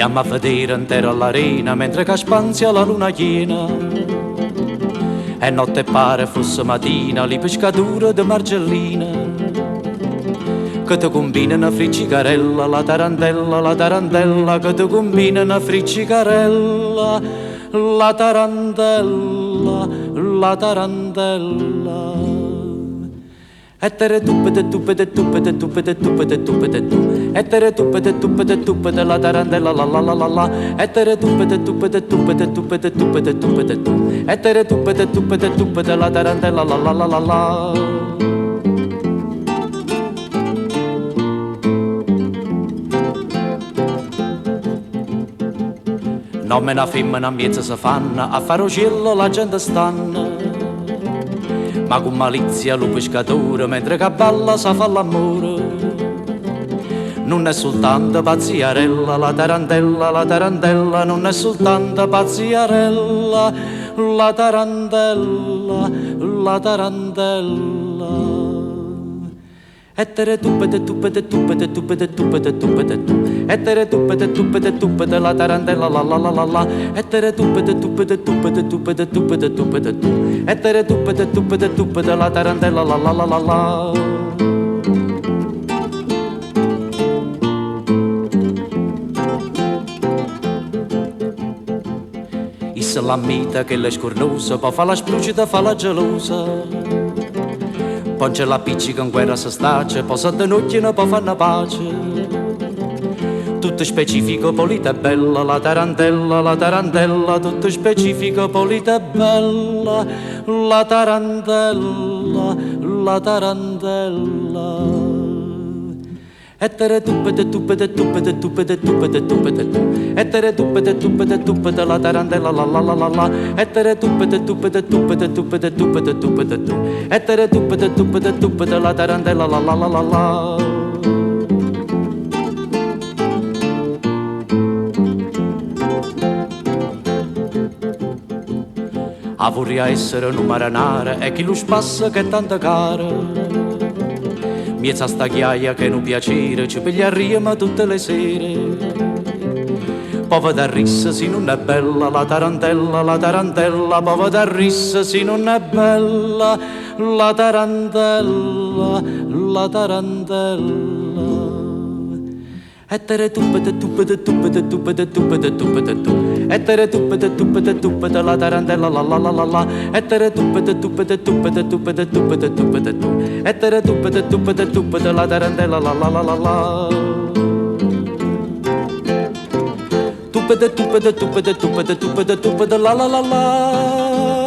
Stiamo a vedere intera l'arena mentre che spanzia la luna piena. E notte pare fosse mattina, li pescature di margellina che ti combina una friccicarella, la tarantella che ti combina una friccicarella, la tarantella. E tere tuppete tuppete tuppete tuppete tuppete tuppete tu. E tere tuppete tuppete tuppete la tarantella la la la la la. E tere tuppete tuppete tuppete tuppete tuppete tuppete tu. E tere tuppete tuppete tuppete la tarantella la la la la la. Non me ne femmina a mezzo si fanno, a fare cielo la gente stanno. Ma con malizia lo pescatore, mentre che balla sa fa l'amore. Non è soltanto pazziarella, la tarantella, non è soltanto pazziarella, la tarantella. E tere tuppete tuppete tuppete tuppete tuppete tuppete tu. E tere tuppete tuppete tuppete la tarantella la la la la la. E tere tuppete tuppete tuppete tuppete tuppete tuppete tu. E tere tuppete tuppete tuppete la tarantella la la la la la. Issa l'ammita che le scornosa, poi fa la sprucita, fa la gelosa. Poi c'è la piccica in guerra si stace, poi si denocchiano, poi fanno pace. Tutto specifico, polita e bella, la tarantella, tutto specifico, polita e bella, la tarantella. E tere tuppete tuppete tuppete tuppete tuppete tuppete tu. E tere tuppete tuppete tuppete la tarantella la la la la la. E tere tuppete tuppete tuppete tuppete tuppete tuppete tu. E tere tuppete tuppete tuppete la tarantella la la la la la. A vorrei essere un marinare e chi lo spassa che è tanta cara. Miezza sta chiaia che non piacere, ci pigliaremo tutte le sere. Poi da rissa se non è bella, la tarantella, poi da rissa se non è bella, la tarantella. E tere tuppete tuppete tuppete tuppete tuppete tuppete tu. E tere tuppete tuppete tuppete la tarantella la la la la la. E tere tuppete tuppete tuppete tuppete tuppete tuppete tu. E tere tuppete tuppete tuppete la tarantella la la la la la. Tuppete tuppete tuppete tuppete tuppete tuppete la la la la.